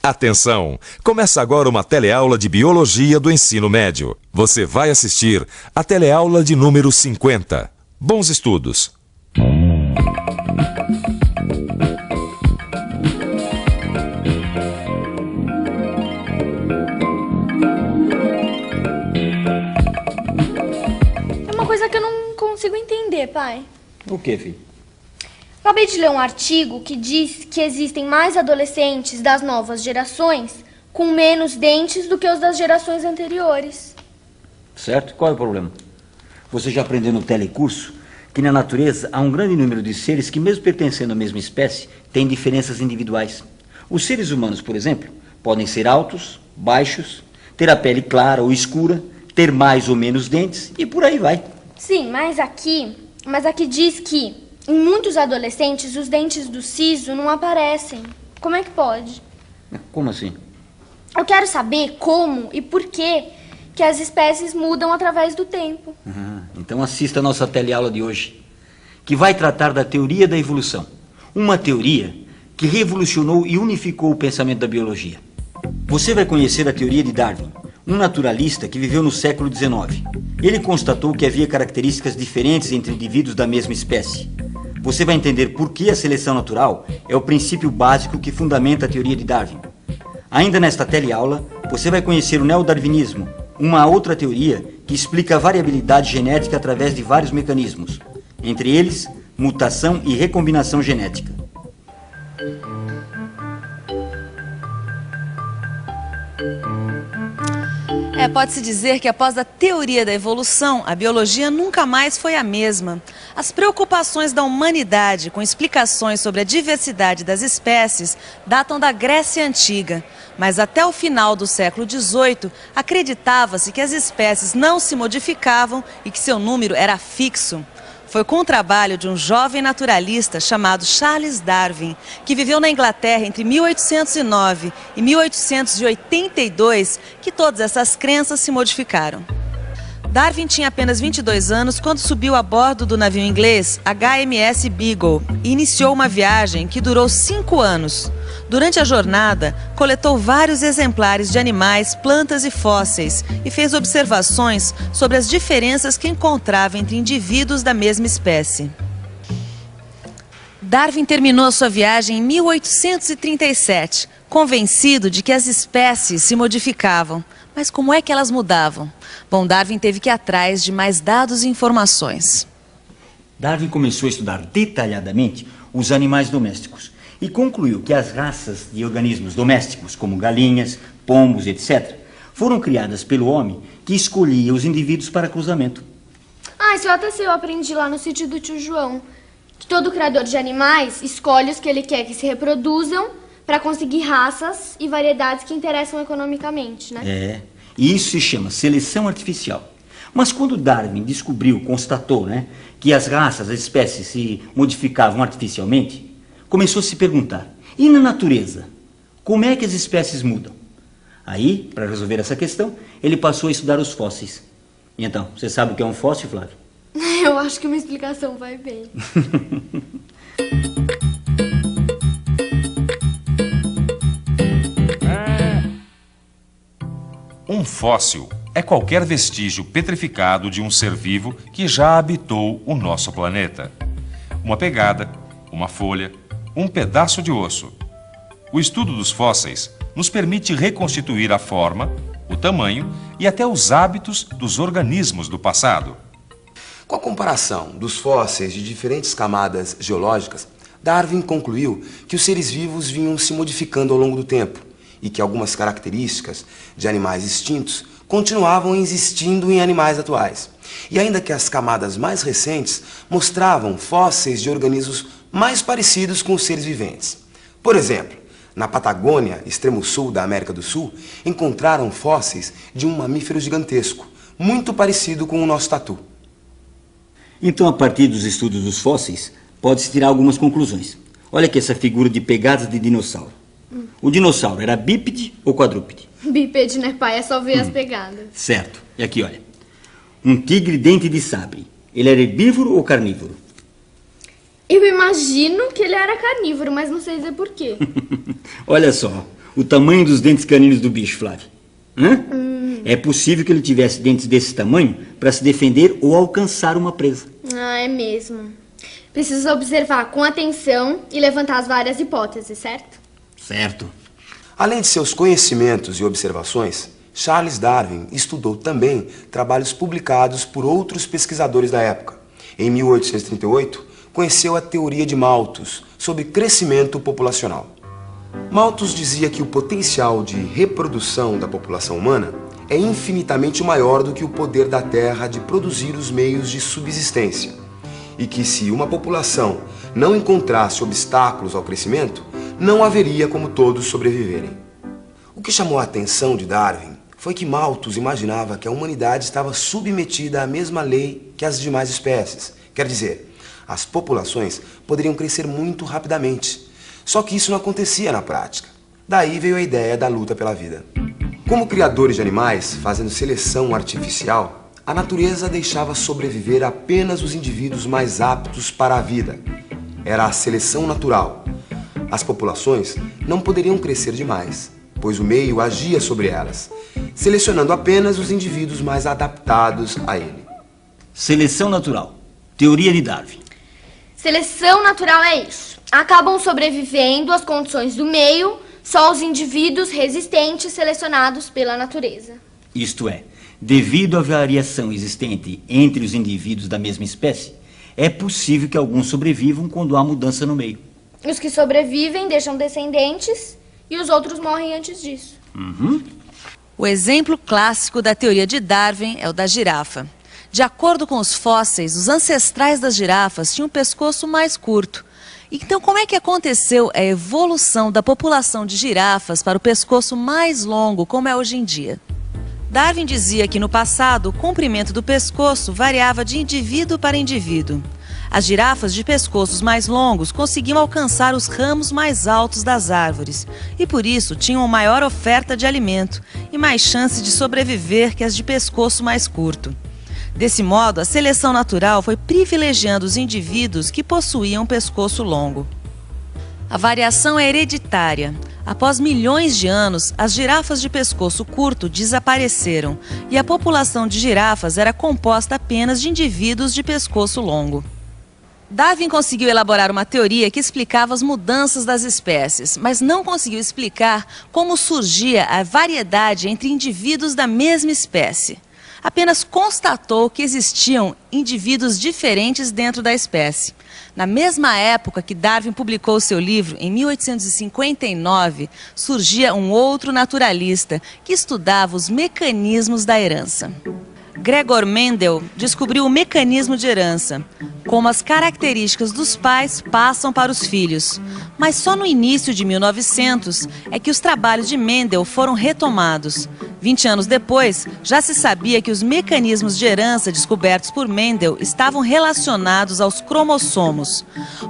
Atenção! Começa agora uma teleaula de Biologia do Ensino Médio. Você vai assistir a teleaula de número 50. Bons estudos! É uma coisa que eu não consigo entender, pai. O que, filho? Acabei de ler um artigo que diz que existem mais adolescentes das novas gerações com menos dentes do que os das gerações anteriores. Certo? Qual é o problema? Você já aprendeu no telecurso que na natureza há um grande número de seres que, mesmo pertencendo à mesma espécie, têm diferenças individuais. Os seres humanos, por exemplo, podem ser altos, baixos, ter a pele clara ou escura, ter mais ou menos dentes e por aí vai. Sim, mas aqui diz que em muitos adolescentes os dentes do siso não aparecem. Como é que pode? Como assim? Eu quero saber como e por que as espécies mudam através do tempo. Então assista a nossa teleaula de hoje, que vai tratar da teoria da evolução. Uma teoria que revolucionou e unificou o pensamento da biologia. Você vai conhecer a teoria de Darwin, um naturalista que viveu no século XIX. Ele constatou que havia características diferentes entre indivíduos da mesma espécie. Você vai entender por que a seleção natural é o princípio básico que fundamenta a teoria de Darwin. Ainda nesta teleaula, você vai conhecer o neodarwinismo, uma outra teoria que explica a variabilidade genética através de vários mecanismos, entre eles, mutação e recombinação genética. Pode-se dizer que após a teoria da evolução, a biologia nunca mais foi a mesma. As preocupações da humanidade com explicações sobre a diversidade das espécies datam da Grécia Antiga. Mas até o final do século XVIII, acreditava-se que as espécies não se modificavam e que seu número era fixo. Foi com o trabalho de um jovem naturalista chamado Charles Darwin, que viveu na Inglaterra entre 1809 e 1882, que todas essas crenças se modificaram. Darwin tinha apenas 22 anos quando subiu a bordo do navio inglês HMS Beagle e iniciou uma viagem que durou 5 anos. Durante a jornada, coletou vários exemplares de animais, plantas e fósseis e fez observações sobre as diferenças que encontrava entre indivíduos da mesma espécie. Darwin terminou sua viagem em 1837, convencido de que as espécies se modificavam. Mas como é que elas mudavam? Bom, Darwin teve que ir atrás de mais dados e informações. Darwin começou a estudar detalhadamente os animais domésticos e concluiu que as raças de organismos domésticos, como galinhas, pombos, etc., foram criadas pelo homem que escolhia os indivíduos para cruzamento. Isso até eu aprendi lá no sítio do tio João. Que todo criador de animais escolhe os que ele quer que se reproduzam para conseguir raças e variedades que interessam economicamente, né? E isso se chama seleção artificial. Mas quando Darwin constatou, que as raças, as espécies se modificavam artificialmente, começou a se perguntar, e na natureza, como é que as espécies mudam? Aí, para resolver essa questão, ele passou a estudar os fósseis. E então, você sabe o que é um fóssil, Flávio? Eu acho que uma explicação vai bem. Um fóssil é qualquer vestígio petrificado de um ser vivo que já habitou o nosso planeta. Uma pegada, uma folha, um pedaço de osso. O estudo dos fósseis nos permite reconstituir a forma, o tamanho e até os hábitos dos organismos do passado. Com a comparação dos fósseis de diferentes camadas geológicas, Darwin concluiu que os seres vivos vinham se modificando ao longo do tempo e que algumas características de animais extintos continuavam existindo em animais atuais. E ainda que as camadas mais recentes mostravam fósseis de organismos mais parecidos com os seres viventes. Por exemplo, na Patagônia, extremo sul da América do Sul, encontraram fósseis de um mamífero gigantesco, muito parecido com o nosso tatu. Então, a partir dos estudos dos fósseis, pode-se tirar algumas conclusões. Olha aqui essa figura de pegadas de dinossauro. O dinossauro era bípede ou quadrúpede? Bípede, né, pai? É só ver as pegadas. Certo. E aqui, olha. Um tigre dente de sabre. Ele era herbívoro ou carnívoro? Eu imagino que ele era carnívoro, mas não sei dizer por quê. Olha só. o tamanho dos dentes caninos do bicho, Flávia. Hã? É possível que ele tivesse dentes desse tamanho para se defender ou alcançar uma presa. Ah, é mesmo. Precisa observar com atenção e levantar as várias hipóteses, certo? Certo. Além de seus conhecimentos e observações, Charles Darwin estudou também trabalhos publicados por outros pesquisadores da época. Em 1838, conheceu a teoria de Malthus sobre crescimento populacional. Malthus dizia que o potencial de reprodução da população humana é infinitamente maior do que o poder da Terra de produzir os meios de subsistência, e que se uma população não encontrasse obstáculos ao crescimento, não haveria como todos sobreviverem. O que chamou a atenção de Darwin foi que Malthus imaginava que a humanidade estava submetida à mesma lei que as demais espécies. Quer dizer, as populações poderiam crescer muito rapidamente. Só que isso não acontecia na prática. Daí veio a ideia da luta pela vida. Como criadores de animais, fazendo seleção artificial, a natureza deixava sobreviver apenas os indivíduos mais aptos para a vida. Era a seleção natural. As populações não poderiam crescer demais, pois o meio agia sobre elas, selecionando apenas os indivíduos mais adaptados a ele. Seleção natural. Teoria de Darwin. Seleção natural é isso. Acabam sobrevivendo às condições do meio só os indivíduos resistentes selecionados pela natureza. Isto é, devido à variação existente entre os indivíduos da mesma espécie, é possível que alguns sobrevivam quando há mudança no meio. Os que sobrevivem deixam descendentes e os outros morrem antes disso. O exemplo clássico da teoria de Darwin é o da girafa. De acordo com os fósseis, os ancestrais das girafas tinham um pescoço mais curto. Então, como é que aconteceu a evolução da população de girafas para o pescoço mais longo, como é hoje em dia? Darwin dizia que no passado o comprimento do pescoço variava de indivíduo para indivíduo. As girafas de pescoços mais longos conseguiam alcançar os ramos mais altos das árvores e, por isso, tinham maior oferta de alimento e mais chance de sobreviver que as de pescoço mais curto. Desse modo, a seleção natural foi privilegiando os indivíduos que possuíam um pescoço longo. A variação é hereditária. Após milhões de anos, as girafas de pescoço curto desapareceram e a população de girafas era composta apenas de indivíduos de pescoço longo. Darwin conseguiu elaborar uma teoria que explicava as mudanças das espécies, mas não conseguiu explicar como surgia a variedade entre indivíduos da mesma espécie. Apenas constatou que existiam indivíduos diferentes dentro da espécie. Na mesma época que Darwin publicou seu livro, em 1859, surgia um outro naturalista que estudava os mecanismos da herança. Gregor Mendel descobriu o mecanismo de herança, como as características dos pais passam para os filhos. Mas só no início de 1900 é que os trabalhos de Mendel foram retomados. 20 anos depois, já se sabia que os mecanismos de herança descobertos por Mendel estavam relacionados aos cromossomos.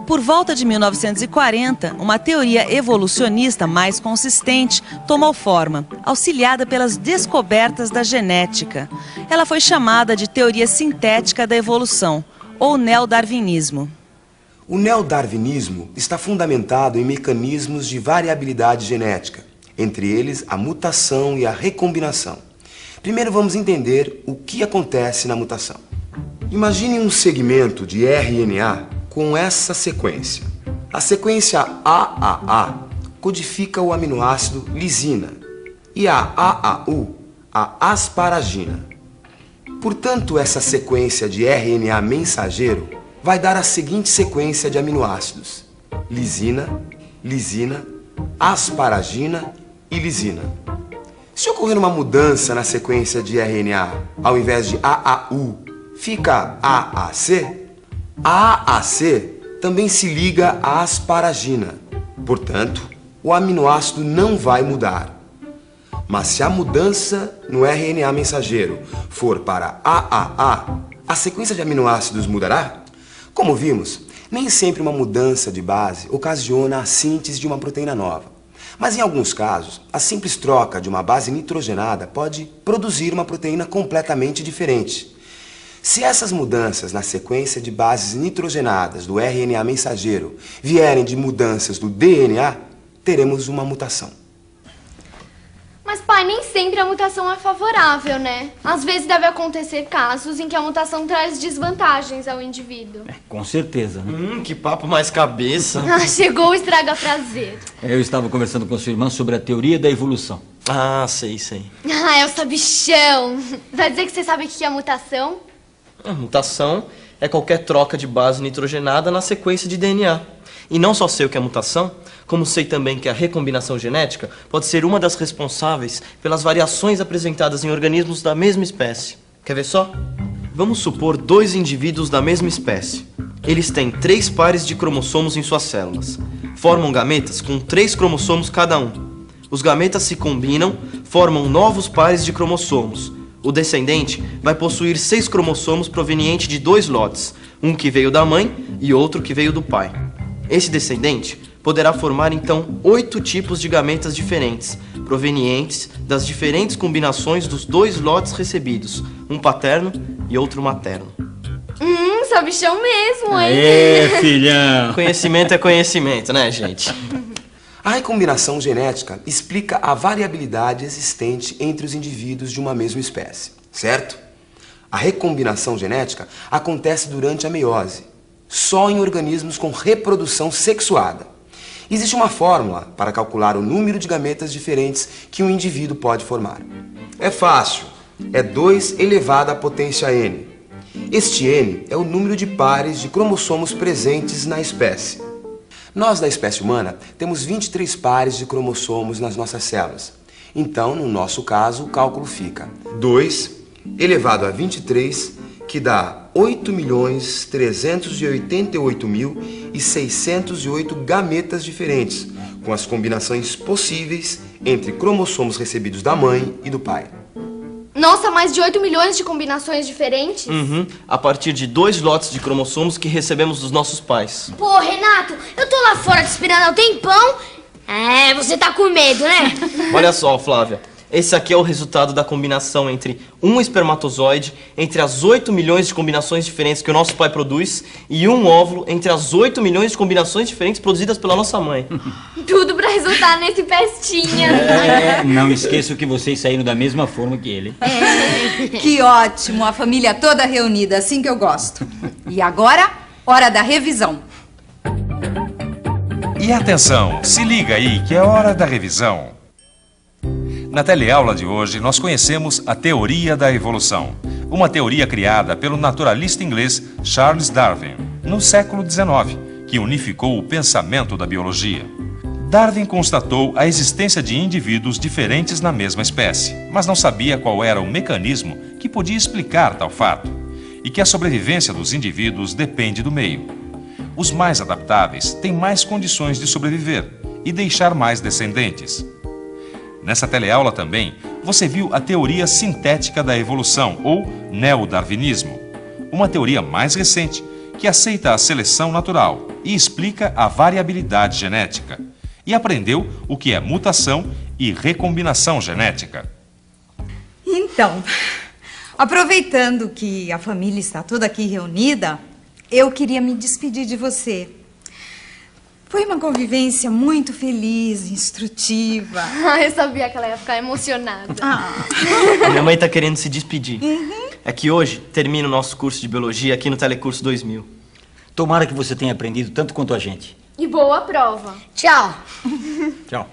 Por volta de 1940, uma teoria evolucionista mais consistente tomou forma, auxiliada pelas descobertas da genética. Ela foi chamada de teoria sintética da evolução, ou neodarwinismo. O neodarwinismo está fundamentado em mecanismos de variabilidade genética, entre eles a mutação e a recombinação. Primeiro vamos entender o que acontece na mutação. Imagine um segmento de RNA com essa sequência. A sequência AAA codifica o aminoácido lisina e a AAU a asparagina. Portanto, essa sequência de RNA mensageiro vai dar a seguinte sequência de aminoácidos: lisina, lisina, asparagina e lisina. Se ocorrer uma mudança na sequência de RNA, ao invés de AAU, fica AAC, a AAC também se liga à asparagina. Portanto, o aminoácido não vai mudar. Mas se a mudança no RNA mensageiro for para AAA, a sequência de aminoácidos mudará? Como vimos, nem sempre uma mudança de base ocasiona a síntese de uma proteína nova. Mas em alguns casos, a simples troca de uma base nitrogenada pode produzir uma proteína completamente diferente. Se essas mudanças na sequência de bases nitrogenadas do RNA mensageiro vierem de mudanças do DNA, teremos uma mutação. Mas, pai, nem sempre a mutação é favorável, né? Às vezes deve acontecer casos em que a mutação traz desvantagens ao indivíduo. Com certeza, né? Que papo mais cabeça. Ah, chegou o estraga-prazer. Eu estava conversando com sua irmã sobre a teoria da evolução. Ah, sei. Ah, é o sabichão. Vai dizer que você sabe o que é mutação? A mutação é qualquer troca de base nitrogenada na sequência de DNA. E não só sei o que é mutação, como sei também que a recombinação genética pode ser uma das responsáveis pelas variações apresentadas em organismos da mesma espécie. Quer ver só? Vamos supor 2 indivíduos da mesma espécie. Eles têm 3 pares de cromossomos em suas células. Formam gametas com 3 cromossomos cada um. Os gametas se combinam, formam novos pares de cromossomos. O descendente vai possuir 6 cromossomos provenientes de 2 lotes, um que veio da mãe e outro que veio do pai. Esse descendente poderá formar então 8 tipos de gametas diferentes, provenientes das diferentes combinações dos 2 lotes recebidos, um paterno e outro materno. Sabichão mesmo, hein? Aê, filhão! Conhecimento é conhecimento, né, gente? A recombinação genética explica a variabilidade existente entre os indivíduos de uma mesma espécie, certo? A recombinação genética acontece durante a meiose, só em organismos com reprodução sexuada. Existe uma fórmula para calcular o número de gametas diferentes que um indivíduo pode formar. É fácil, é 2 elevado à potência n. Este n é o número de pares de cromossomos presentes na espécie. Nós, da espécie humana, temos 23 pares de cromossomos nas nossas células. Então, no nosso caso, o cálculo fica 2 elevado a 23, que dá 8.388.608 gametas diferentes, com as combinações possíveis entre cromossomos recebidos da mãe e do pai. Nossa, mais de 8 milhões de combinações diferentes? A partir de 2 lotes de cromossomos que recebemos dos nossos pais. Pô, Renato, eu tô lá fora te esperando há um tempão. É, você tá com medo, né? Olha só, Flávia. Esse aqui é o resultado da combinação entre um espermatozoide, entre as 8 milhões de combinações diferentes que o nosso pai produz, e um óvulo entre as 8 milhões de combinações diferentes produzidas pela nossa mãe. Tudo pra resultar nesse pestinha. Não esqueça que vocês saíram da mesma forma que ele. Que ótimo, a família toda reunida, assim que eu gosto. E agora, hora da revisão. E atenção, se liga aí que é hora da revisão. Na teleaula de hoje, nós conhecemos a teoria da evolução, uma teoria criada pelo naturalista inglês Charles Darwin, no século XIX, que unificou o pensamento da biologia. Darwin constatou a existência de indivíduos diferentes na mesma espécie, mas não sabia qual era o mecanismo que podia explicar tal fato, e que a sobrevivência dos indivíduos depende do meio. Os mais adaptáveis têm mais condições de sobreviver e deixar mais descendentes. Nessa teleaula também, você viu a teoria sintética da evolução, ou neodarwinismo, uma teoria mais recente que aceita a seleção natural e explica a variabilidade genética, e aprendeu o que é mutação e recombinação genética. Então, aproveitando que a família está toda aqui reunida, eu queria me despedir de você. Foi uma convivência muito feliz, instrutiva. Eu sabia que ela ia ficar emocionada. Minha mãe tá querendo se despedir. É que hoje termina o nosso curso de biologia aqui no Telecurso 2000. Tomara que você tenha aprendido tanto quanto a gente. E boa prova. Tchau. Tchau.